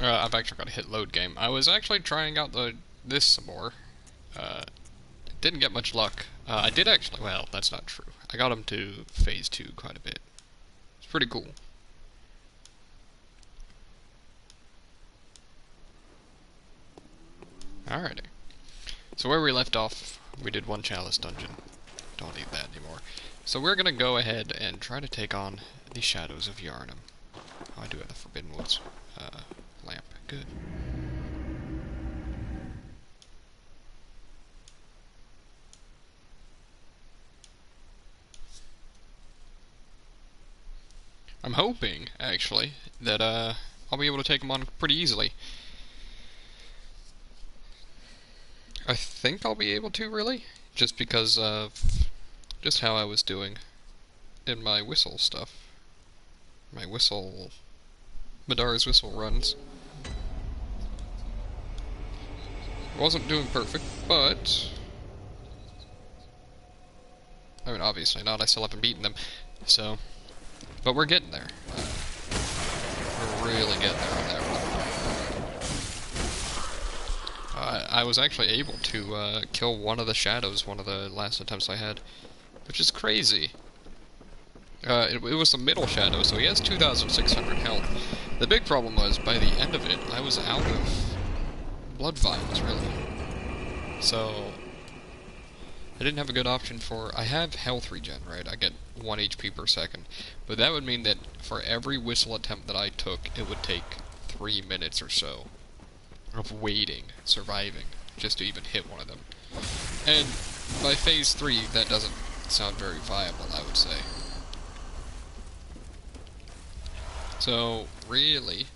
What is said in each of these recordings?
I've actually got to hit load game. I was actually trying out this some more. Uh, didn't get much luck. I did actually. Well, that's not true. I got him to phase 2 quite a bit. It's pretty cool. Alrighty. So where we left off, we did one chalice dungeon. Don't need that anymore. So we're gonna go ahead and try to take on the Shadows of Yharnam. Oh, I do have the Forbidden Woods lamp. Good. I'm hoping, actually, that I'll be able to take them on pretty easily. I think I'll be able to, really, just because of just how I was doing in my whistle stuff. My Madara's whistle runs. Wasn't doing perfect, but I mean, obviously not. I still haven't beaten them, so. But we're getting there. We're really getting there on that one. I was actually able to kill one of the shadows one of the last attempts I had, which is crazy. It was the middle shadow, so he has 2,600 health. The big problem was, by the end of it, I was out of blood vials, really. So I didn't have a good option for... I have health regen, right? I get 1 HP per second. But that would mean that for every whistle attempt that I took, it would take 3 minutes or so of waiting, surviving, just to even hit one of them. And by phase 3, that doesn't sound very viable, I would say. So, really,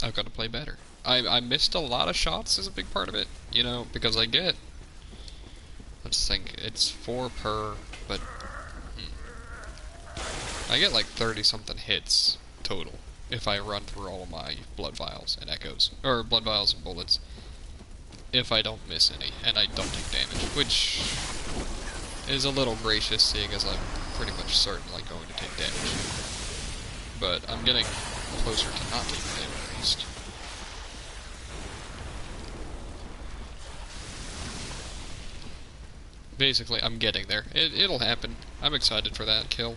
I've got to play better. I missed a lot of shots is a big part of it, you know, because I get... Let's think, it's 4 per, but... I get like 30-something hits total if I run through all of my blood vials and echoes. Or blood vials and bullets. If I don't miss any, and I don't take damage, which is a little gracious, seeing as I'm pretty much certainly going to take damage. But I'm getting closer to not taking damage at least. Basically, I'm getting there. It'll happen. I'm excited for that kill.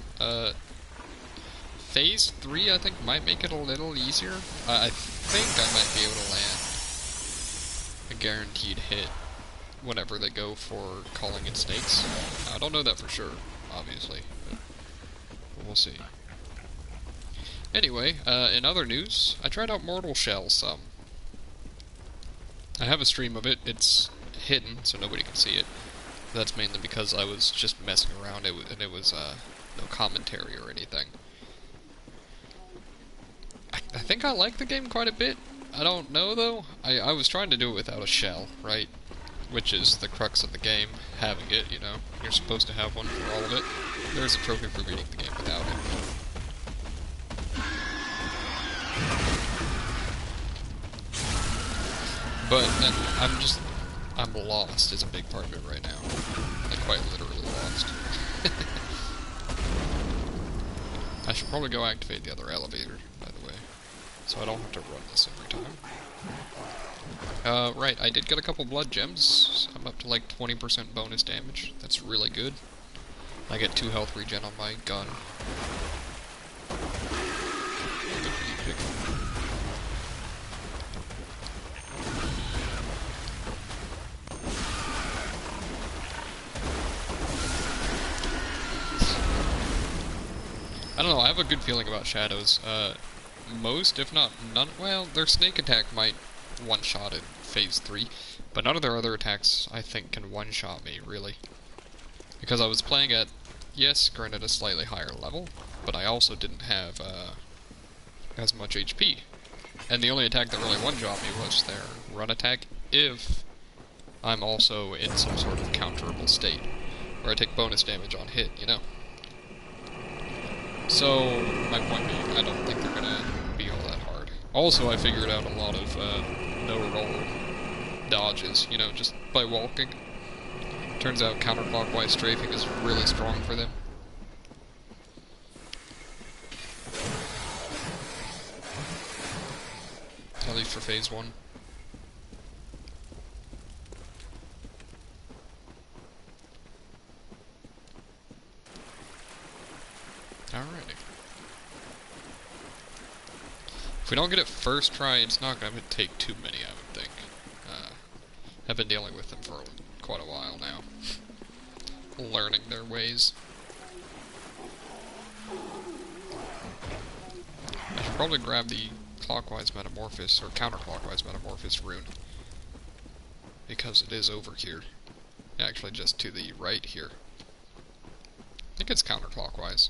Phase 3, I think, might make it a little easier. I think I might be able to land a guaranteed hit whenever they go for calling in snakes. I don't know that for sure, obviously, but we'll see. Anyway, in other news, I tried out Mortal Shell some. I have a stream of it. It's hidden, so nobody can see it. That's mainly because I was just messing around, and it was no commentary or anything. I think I like the game quite a bit. I don't know, though. I was trying to do it without a shell, right? Which is the crux of the game, having it, you know. You're supposed to have one for all of it. There's a trophy for beating the game without it. But I'm lost is a big part of it right now. Like, quite literally lost. I should probably go activate the other elevator, by the way, so I don't have to run this every time. Right, I did get a couple blood gems. I'm up to like 20% bonus damage. That's really good. I get 2 health regen on my gun. Good for you, Pick. I don't know, I have a good feeling about shadows. Most, if not none, well, their snake attack might one-shot in phase 3, but none of their other attacks, I think, can one-shot me, really. Because I was playing at, yes, granted a slightly higher level, but I also didn't have, as much HP. And the only attack that really one-shot me was their run attack, if I'm also in some sort of counterable state, where I take bonus damage on hit, you know? So, my point being, I don't think they're gonna be all that hard. Also, I figured out a lot of, no-roll dodges, you know, just by walking. Turns out counterclockwise strafing is really strong for them. least for phase 1. Alrighty. If we don't get it first try, it's not going to take too many, I would think. I've been dealing with them for quite a while now. Learning their ways. I should probably grab the clockwise metamorphosis, or counterclockwise metamorphosis rune. Because it is over here. Actually, just to the right here. I think it's counterclockwise.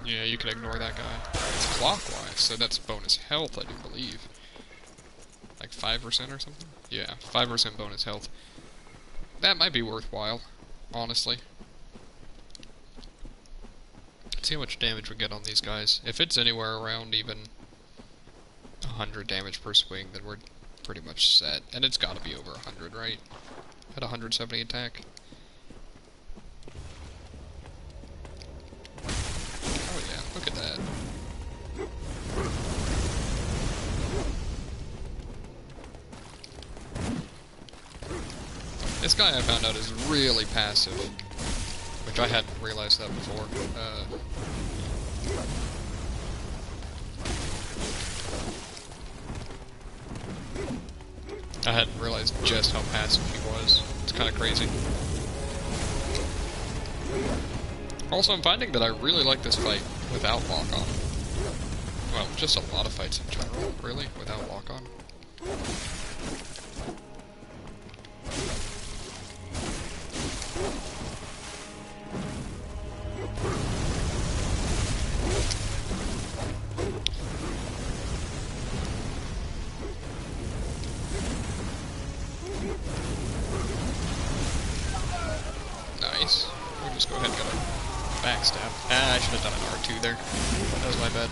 Yeah, you can ignore that guy. It's clockwise, so that's bonus health, I do believe. Like 5% or something? Yeah, 5% bonus health. That might be worthwhile, honestly. Let's see how much damage we get on these guys. If it's anywhere around even 100 damage per swing, then we're pretty much set. And it's gotta be over 100, right? At 170 attack. Oh yeah, look at that. This guy I found out is really passive, which I hadn't realized that before. I hadn't realized just how passive he was. It's kind of crazy. Also, I'm finding that I really like this fight without lock-on. Well, just a lot of fights in general, really, without lock-on. Nice. We'll just go ahead and get a backstab. Ah, I should have done an R2 there. That was my bad.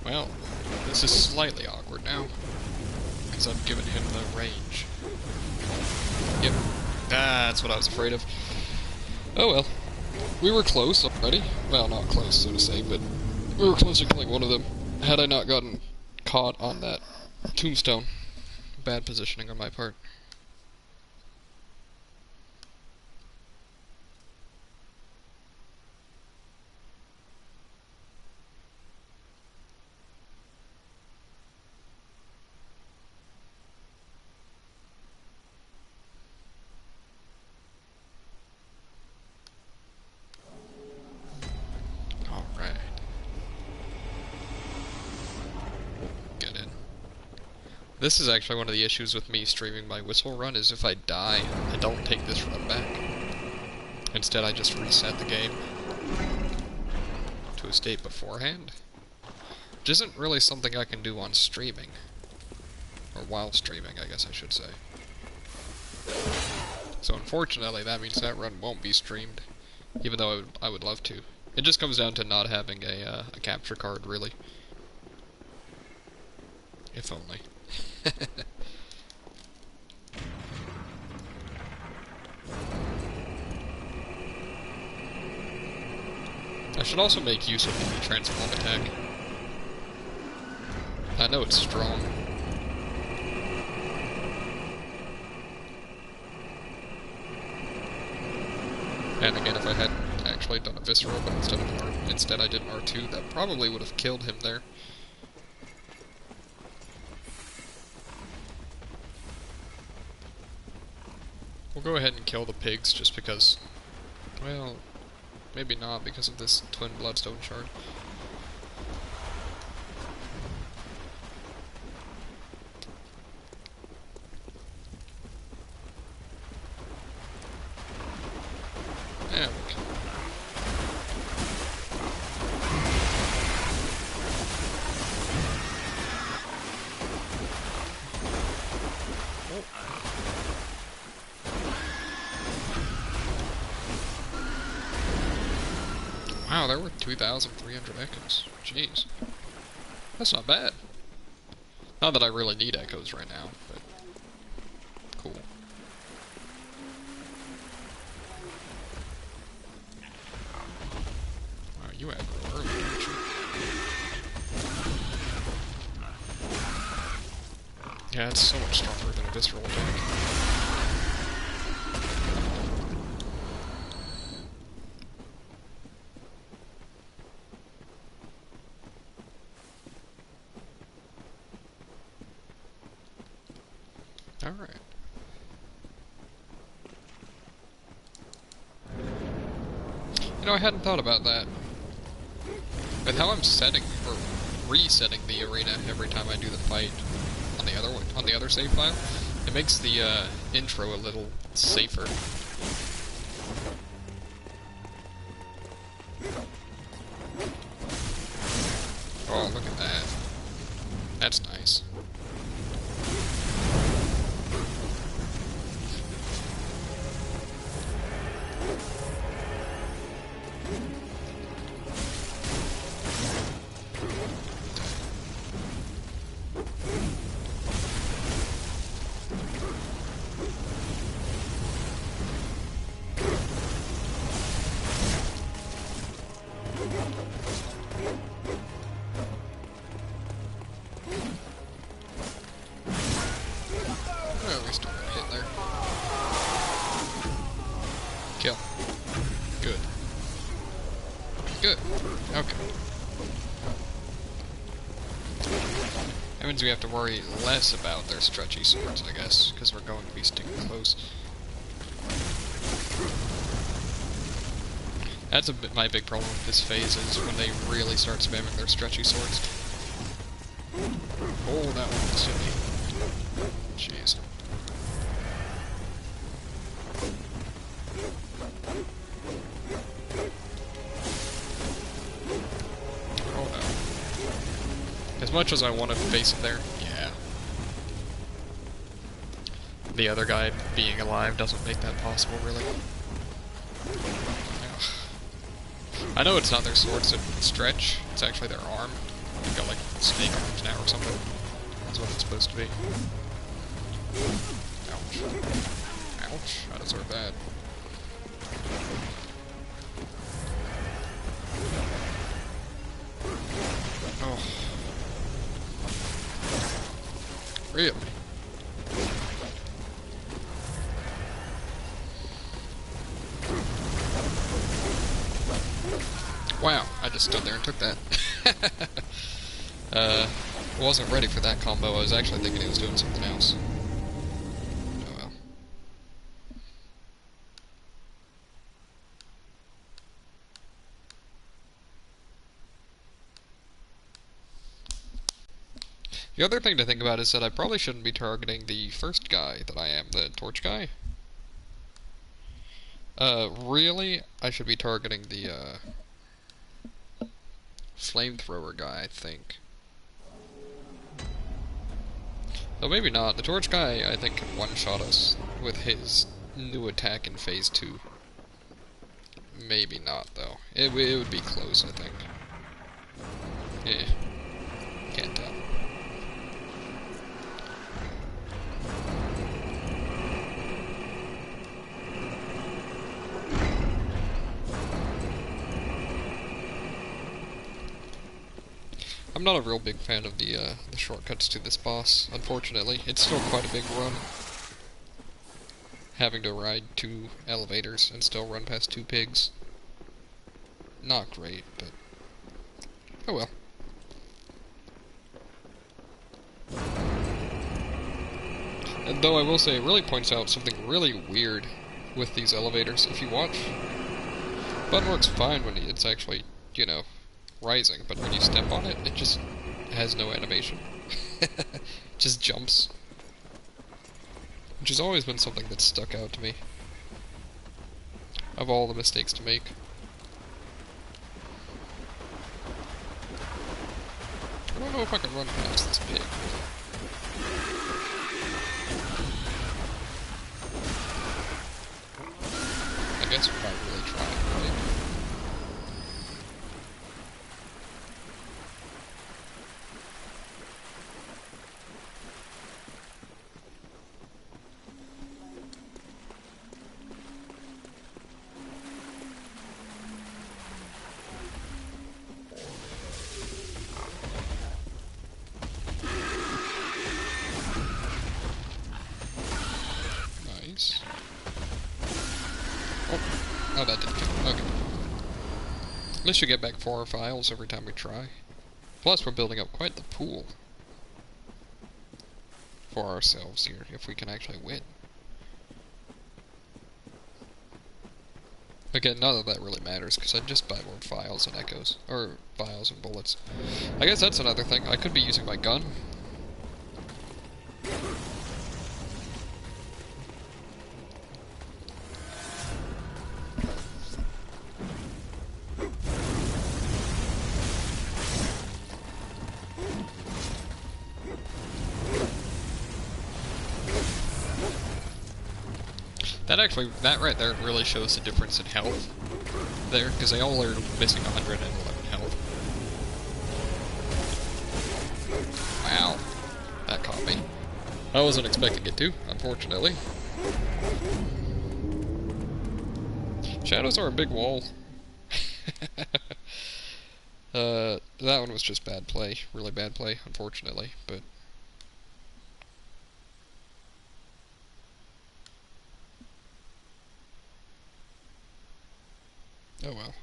Well, this is slightly awkward now, because I've given him the range. Yep. Ah, that's what I was afraid of. Oh well. We were close already. Well, not close, so to say, but we were close to killing one of them. Had I not gotten caught on that tombstone. Bad positioning on my part. Alright. Get in. This is actually one of the issues with me streaming my whistle run, is if I die, I don't take this run back. Instead, I just reset the game to a state beforehand. Which isn't really something I can do on streaming. Or while streaming, I guess I should say. So unfortunately, that means that run won't be streamed. Even though I would love to. It just comes down to not having a capture card, really. If only. I should also make use of the transform attack. I know it's strong. And again, if I hadn't actually done a visceral, but instead I did an R2, that probably would have killed him there. We'll go ahead and kill the pigs just because, well, maybe not because of this twin bloodstone shard. There we go. Wow, there were 2,300 echoes. Jeez. That's not bad. Not that I really need echoes right now, but cool. Wow, you aggro early, don't you? Yeah, it's so much stronger than a visceral attack. Alright. You know, I hadn't thought about that. With how I'm setting, or resetting the arena every time I do the fight on the other one, on the other save file, it makes the intro a little safer. Oh, look at that. That's nice. Oh, we still got a hit there. Kill. Good. Good. Okay. That means we have to worry less about their stretchy swords, I guess, because we're going to be sticking close. That's my big problem with this phase, is when they really start spamming their stretchy swords. Oh, that one was hit me. Jeez. Oh no. As much as I want to face it there, yeah. The other guy being alive doesn't make that possible, really. I know it's not their swords that stretch, it's actually their arm. They've got like snake arms now or something. That's what it's supposed to be. Ouch. Ouch, I deserve that. Oh. Really? Wow, I just stood there and took that. Wasn't ready for that combo. I was actually thinking he was doing something else. Oh well. The other thing to think about is that I probably shouldn't be targeting the first guy that I am, the torch guy. Really, I should be targeting the, flamethrower guy, I think. Though maybe not. The torch guy, I think, can one-shot us with his new attack in Phase 2. Maybe not, though. It would be close, I think. Yeah. Can't tell. I'm not a real big fan of the shortcuts to this boss, unfortunately. It's still quite a big run. Having to ride 2 elevators and still run past 2 pigs. Not great, but oh well. And though I will say, it really points out something really weird with these elevators. If you watch, button works fine when it's actually, you know, rising, but when you step on it, it just has no animation. Just jumps. Which has always been something that's stuck out to me. Of all the mistakes to make. I don't know if I can run past this pig. I guess if I really tried, right? Oh, that didn't count. Okay. At least you get back 4 files every time we try. Plus, we're building up quite the pool for ourselves here, if we can actually win. Again, none of that really matters, because I'd just buy more files and echoes. Or files and bullets. I guess that's another thing. I could be using my gun. That right there really shows the difference in health there, because they all are missing 111 health. Wow. That caught me. I wasn't expecting it to, unfortunately. Shadows are a big wall. That one was just bad play. Really bad play, unfortunately, but... oh well.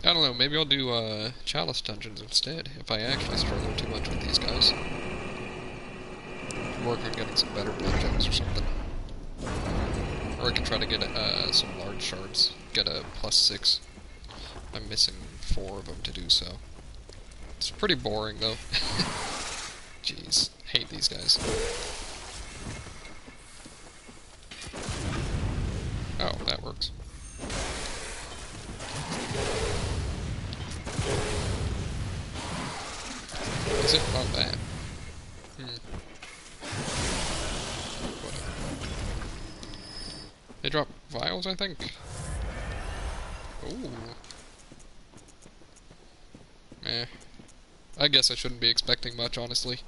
I don't know, maybe I'll do Chalice Dungeons instead, if I actually struggle too much with these guys. Work on getting some better blood gems or something. Or I can try to get some large shards, get a +6. I'm missing 4 of them to do so. It's pretty boring though. Jeez, hate these guys. Oh, that works. Is it on that? Whatever. They drop vials, I think? Ooh. Eh. I guess I shouldn't be expecting much, honestly.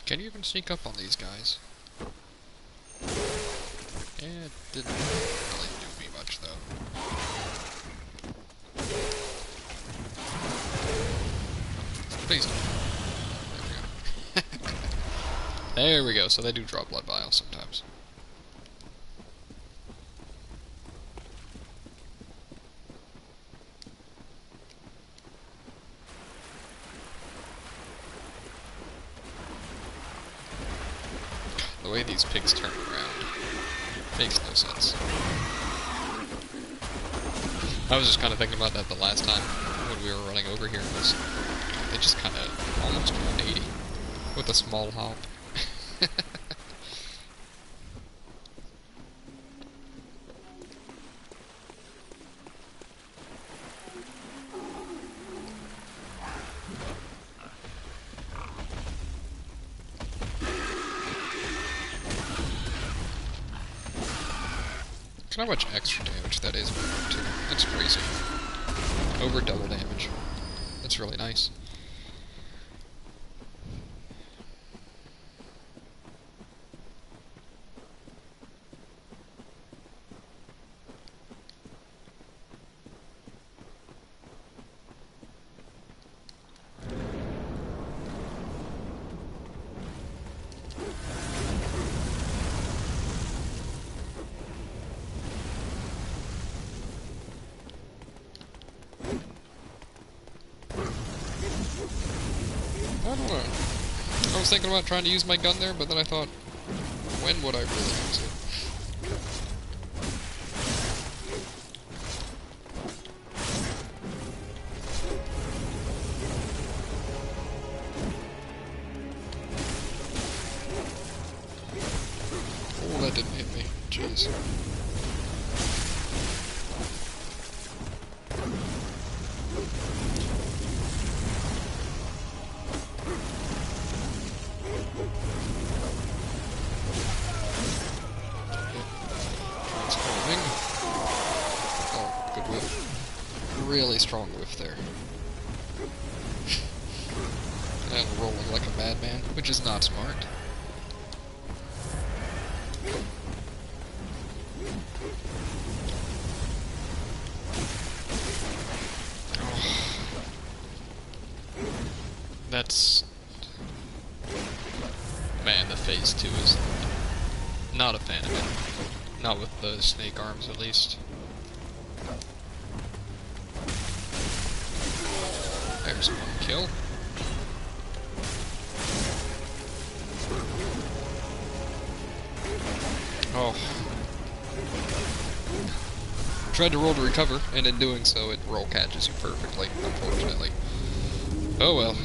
Can you even sneak up on these guys? Yeah, it didn't really do me much, though. Please don't. There we go. There we go, so they do draw blood vials sometimes. The way these pigs turn around makes no sense. I was just kind of thinking about that the last time when we were running over here. They just kind of almost 180 with a small hop. Look at how much extra damage that is, too. That's crazy. Over double damage. That's really nice. I don't know. I was thinking about trying to use my gun there, but then I thought, when would I really use it? Oh, that didn't jeez. Transforming. Oh, good whiff. Really strong whiff there. And rolling like a madman, which is not smart. That's... Man, the phase 2 is not a fan of it. Not with the snake arms, at least. There's one kill. Oh. Tried to roll to recover, and in doing so, it roll catches you perfectly, unfortunately. Oh well.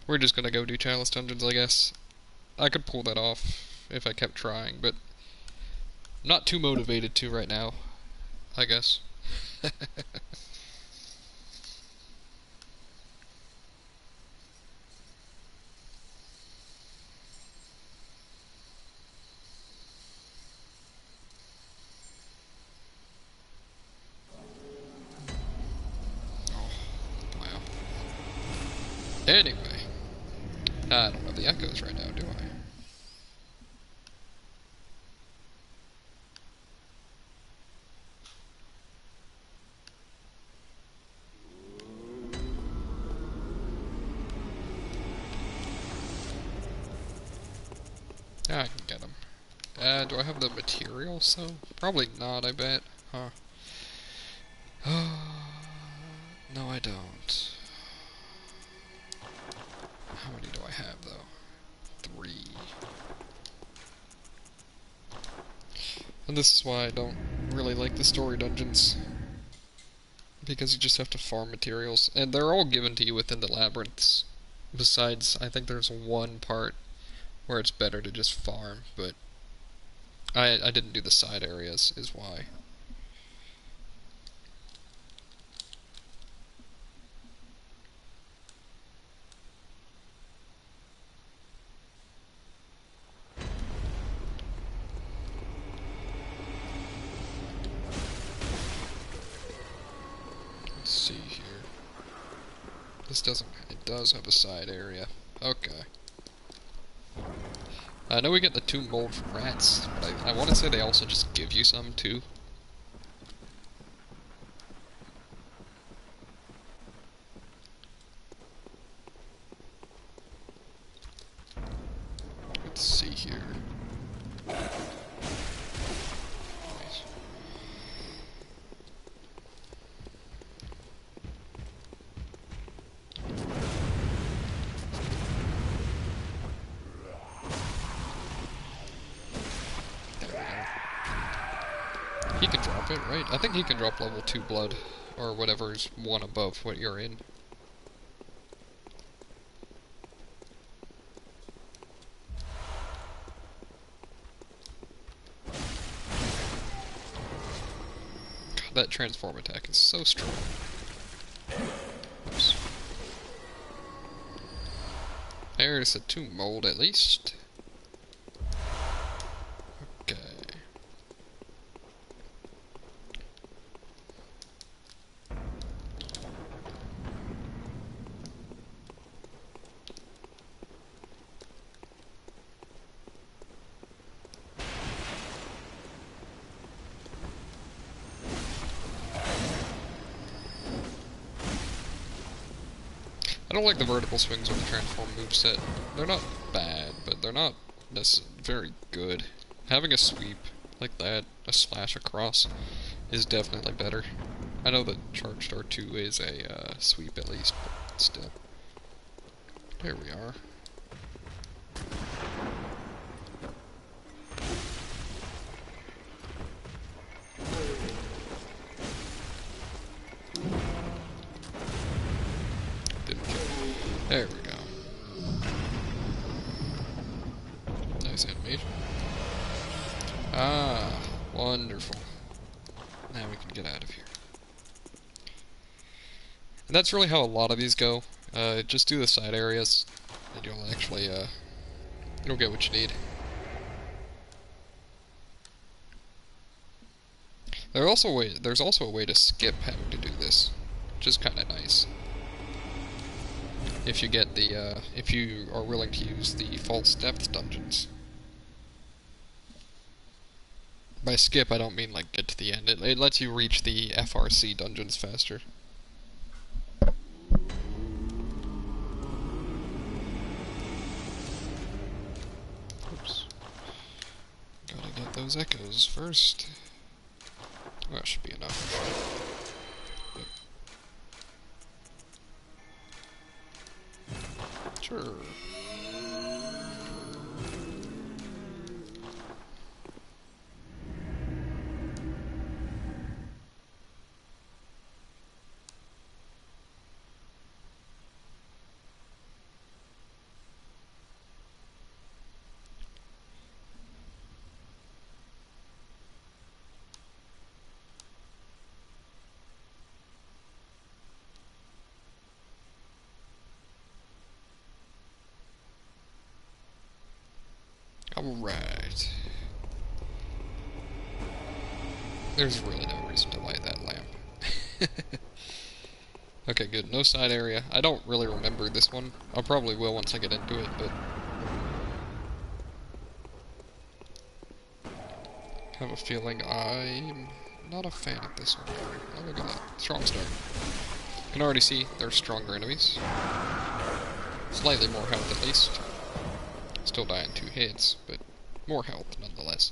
We're just gonna go do Chalice Dungeons, I guess. I could pull that off if I kept trying, but I'm not too motivated to right now, I guess. Oh, wow. Anyway. I don't have the echoes right now, do I? I can get them. Do I have the material, so? Probably not, I bet. Huh. No, I don't. How many do I have, though? 3. And this is why I don't really like the story dungeons. Because you just have to farm materials. And they're all given to you within the labyrinths. Besides, I think there's one part where it's better to just farm, but I didn't do the side areas, is why. Let's see here. This doesn't, it does have a side area. Okay. I know we get the 2 mold from rats, but I want to say they also just give you some, too. Let's see here. Nice. He can drop it, right? I think he can drop level 2 blood, or whatever's one above what you're in. God, that transform attack is so strong. Oops. There's a 2 mold at least. Okay. I don't like the vertical swings on the transform moveset. They're not bad, but they're not very good. Having a sweep like that, a slash across, is definitely better. I know that Charged R2 is a sweep at least, but still. There we are. There we go. Nice animation. And that's really how a lot of these go. Just do the side areas, and you'll actually, you'll get what you need. There's also a way to skip having to do this, which is kind of nice. If you get the, if you are willing to use the false depth dungeons. By skip, I don't mean like get to the end. It lets you reach the FRC dungeons faster. Oops. Gotta get those echoes first. Well, that should be enough. Yep. Sure. Alright. There's really no reason to light that lamp. Okay, good. No side area. I don't really remember this one. I probably will once I get into it, but... I have a feeling I'm not a fan of this one. Oh, look at that. Strong start. You can already see there's stronger enemies. Slightly more health at least. Still die in 2 hits, but more health nonetheless.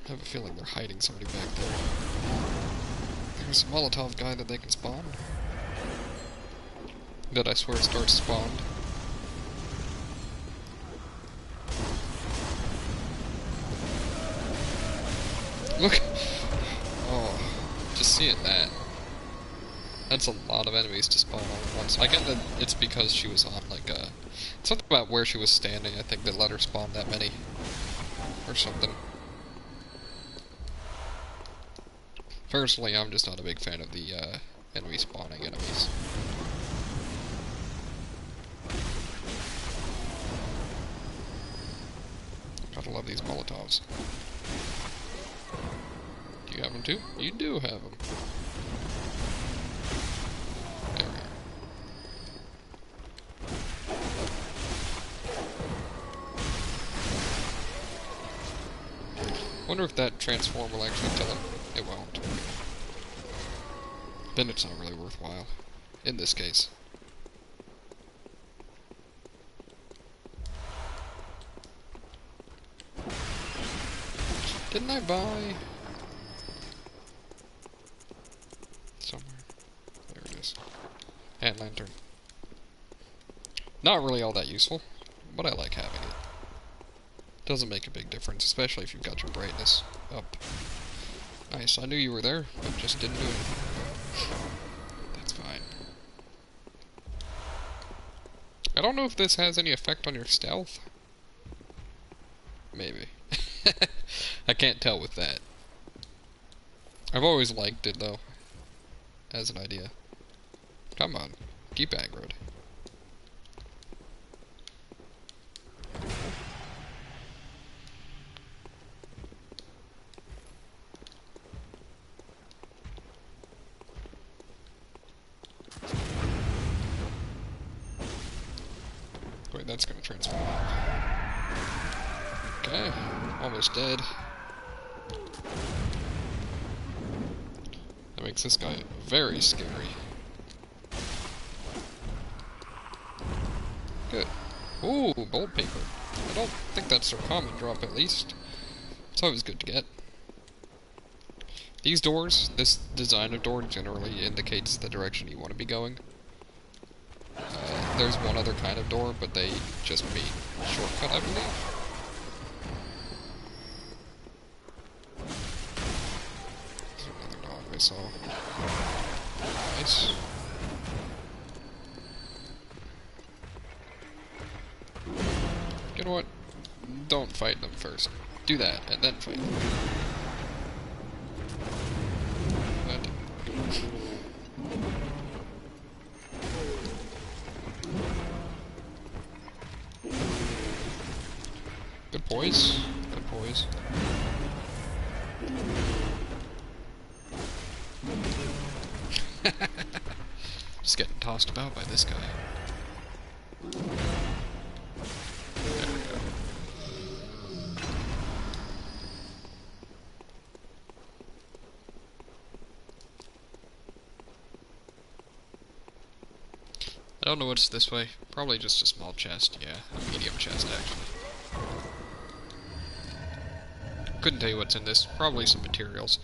I have a feeling they're hiding somebody back there. There's a Molotov guy that they can spawn. That I swear starts spawned. Look! Oh, just seeing that. That's a lot of enemies to spawn all at once. I get that it's because she was on, like, something about where she was standing, I think, that let her spawn that many. Or something. Personally, I'm just not a big fan of the, enemy spawning enemies. Gotta love these Molotovs. Do you have them too? You do have them. There we are. Wonder if that transform will actually kill him. It won't. Then it's not really worthwhile. In this case. Didn't I buy... somewhere. There it is. Hand lantern. Not really all that useful, but I like having it. Doesn't make a big difference, especially if you've got your brightness up. Nice, I knew you were there, but just didn't do anything. That's fine. I don't know if this has any effect on your stealth. Maybe. I can't tell with that. I've always liked it, though. As an idea. Come on. Keep aggroed. Wait, that's gonna transform. Okay. Almost dead. That makes this guy very scary. Good. Ooh, bolt paper. I don't think that's a common drop, at least. It's always good to get. These doors, this design of door generally indicates the direction you want to be going. There's one other kind of door, but they just mean shortcut, I believe. There's another dog I saw. Nice. You know what? Don't fight them first. Do that, and then fight them. poise. Good poise. Just getting tossed about by this guy. There we go. I don't know what's this way. Probably just a small chest. Yeah, a medium chest, actually. Couldn't tell you what's in this. Probably some materials.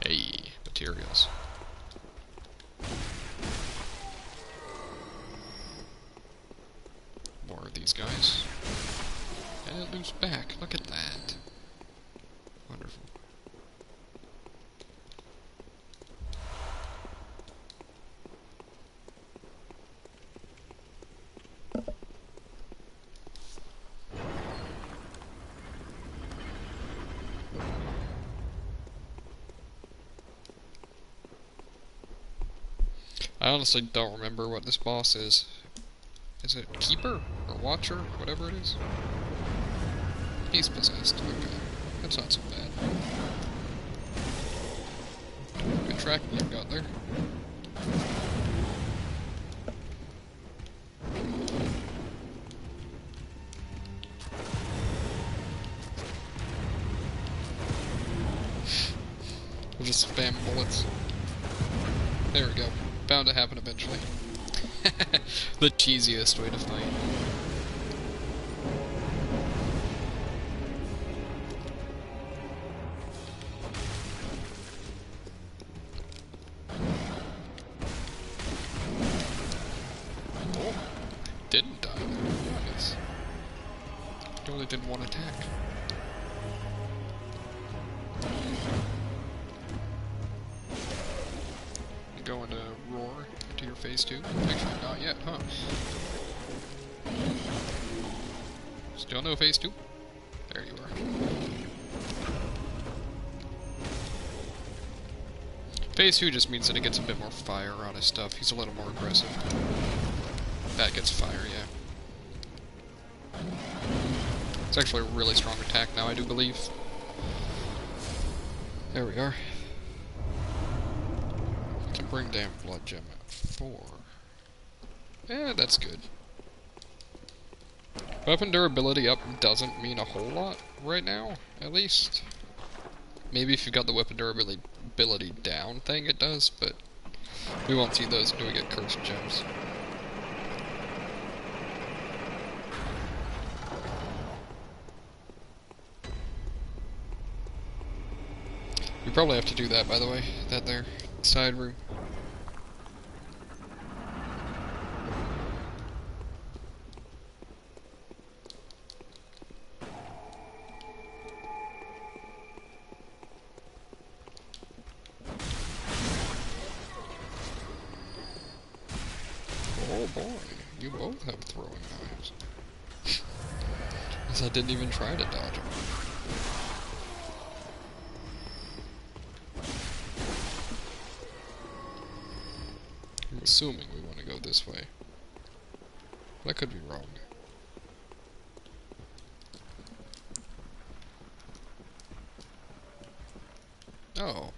Hey, materials. More of these guys. And it loops back. Look at that. Wonderful. I honestly don't remember what this boss is. Is it Keeper? Or Watcher? Whatever it is? He's possessed. Okay. That's not so bad. Good tracking you've got there. We'll just spam bullets. There we go. Bound to happen eventually. The cheesiest way to fight. Oh, didn't die there. Nice. He only did one attack. Going to roar to your face too? Actually, not yet, huh? Still no phase 2? There you are. Phase 2 just means that it gets a bit more fire on his stuff. He's a little more aggressive. That gets fire, yeah. It's actually a really strong attack now, I do believe. There we are. Can bring down blood gem at 4. Yeah, that's good. Weapon durability up doesn't mean a whole lot right now, at least. Maybe if you've got the weapon durability down thing, it does, but we won't see those until we get cursed gems. We probably have to do that, by the way, that there, side room. Oh boy, you both have throwing knives. Guess I didn't even try to dodge them. I'm assuming we want to go this way. But I could be wrong. Oh.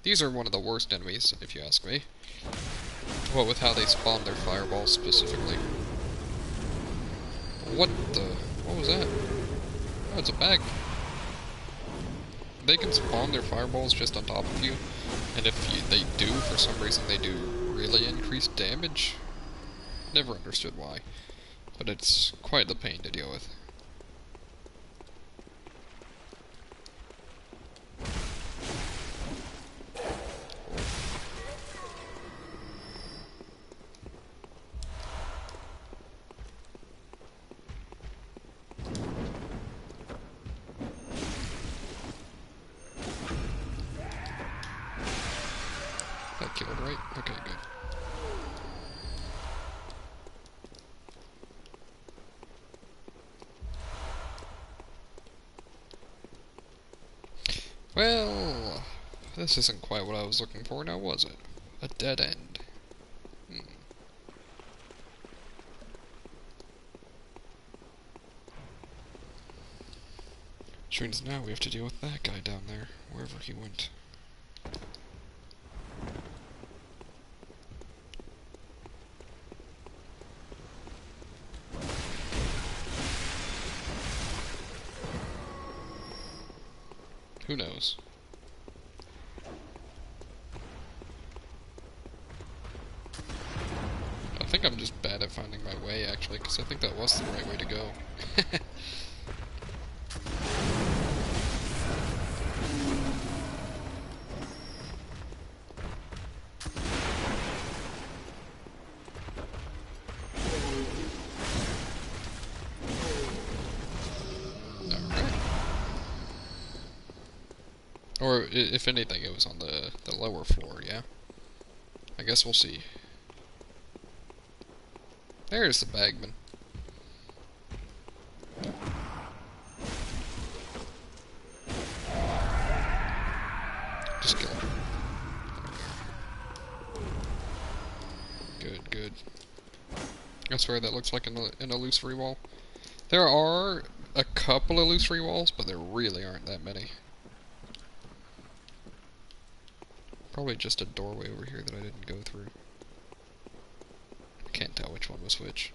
These are one of the worst enemies, if you ask me. What with how they spawn their fireballs specifically. What the? What was that? Oh, it's a bag. They can spawn their fireballs just on top of you, and if they do, for some reason, they do really increased damage. Never understood why, but it's quite the pain to deal with. That killed, right? Okay, good. Well, this isn't quite what I was looking for now, was it? A dead end. Which means now we have to deal with that guy down there, wherever he went. Who knows? I think I'm just bad at finding my way, actually, because I think that was the right way to go. Alright. Or, if anything, it was on the lower floor, yeah? I guess we'll see. There's the bagman. Just kill him. Good, good. I swear that looks like an illusory wall. There are a couple illusory walls, but there really aren't that many. Probably just a doorway over here that I didn't go through. I can't tell which one was which.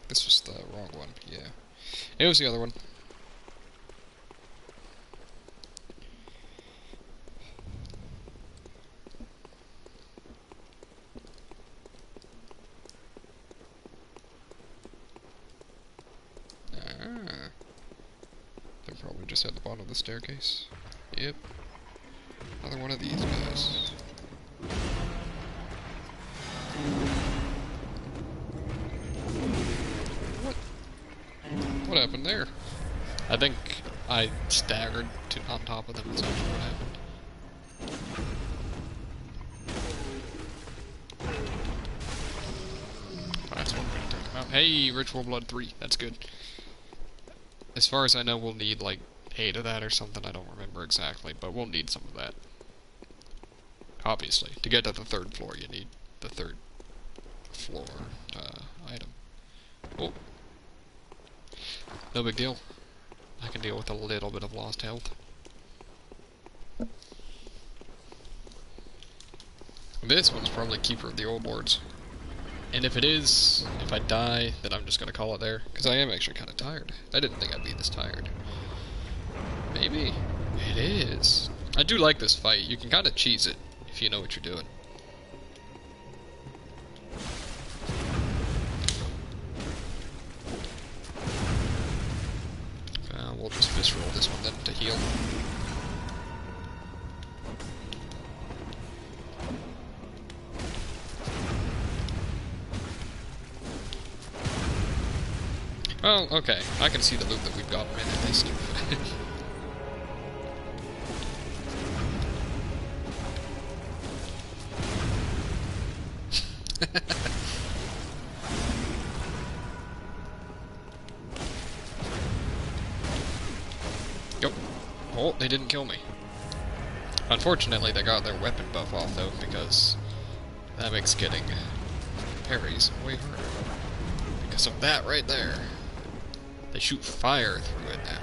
This was the wrong one, yeah. It was the other one. Ah. They're probably just at the bottom of the staircase. Yep. Another one of these guys. What happened there? I think I staggered on top of them. That's actually what happened. Last one, we're gonna take them out. Hey, Ritual Blood 3. That's good. As far as I know, we'll need like 8 of that or something. I don't remember exactly, but we'll need some of that. Obviously, to get to the 3rd floor, you need the 3rd floor item. Oh. No big deal. I can deal with a little bit of lost health. This one's probably Keeper of the Old Lords. And if it is, if I die, then I'm just gonna call it there. Because I am actually kind of tired. I didn't think I'd be this tired. Maybe. It is. I do like this fight. You can kind of cheese it, if you know what you're doing. We'll just visceral this one then to heal. Well, okay. I can see the loot that we've got in at least. Yep. Oh, they didn't kill me. Unfortunately, they got their weapon buff off, though, because that makes getting parries way harder. Because of that right there. They shoot fire through it now.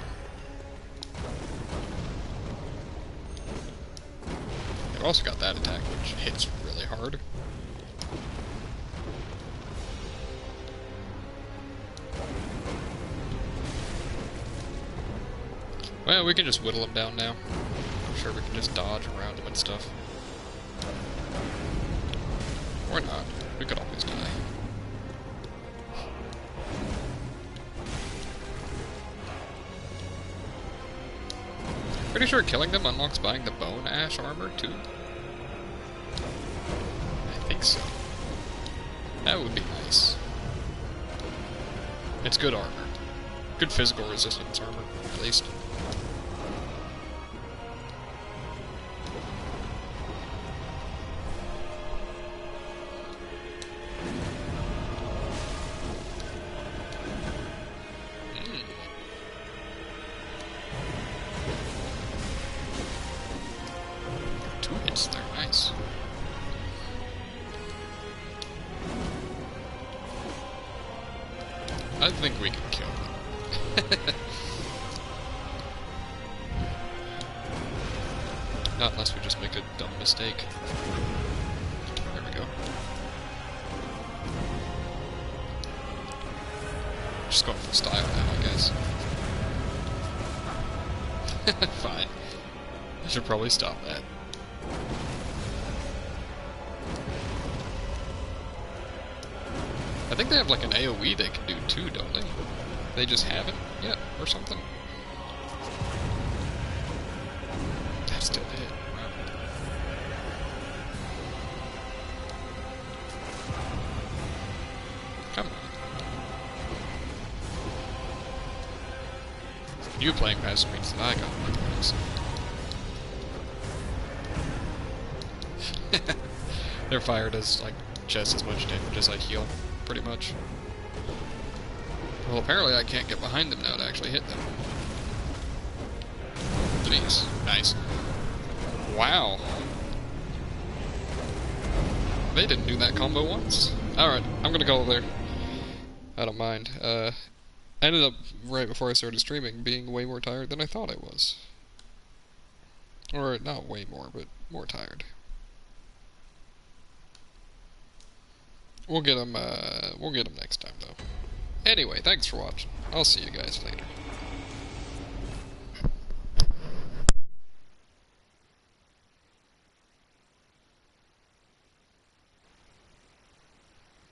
They've also got that attack, which hits really hard. Well, we can just whittle them down now. I'm sure we can just dodge around them and stuff. Or not. We could always die. Pretty sure killing them unlocks buying the bone ash armor, too. I think so. That would be nice. It's good armor. Good physical resistance armor, at least. They're nice. I think we can kill them. Not unless we just make a dumb mistake. There we go. Just going for style now, I guess. Fine. I should probably stop that. I think they have like an AoE they can do too, don't they? They just haven't yet, or something? That still hit. Wow. Come on. You playing faster means that I got more points. Their fire does like just as much damage as I heal, pretty much. Well, apparently I can't get behind them now to actually hit them. Jeez, nice. Wow. They didn't do that combo once. Alright, I'm gonna go there. I don't mind. I ended up, right before I started streaming, being way more tired than I thought I was. Or, not way more, but more tired. We'll get them next time, though. Anyway, thanks for watching. I'll see you guys later.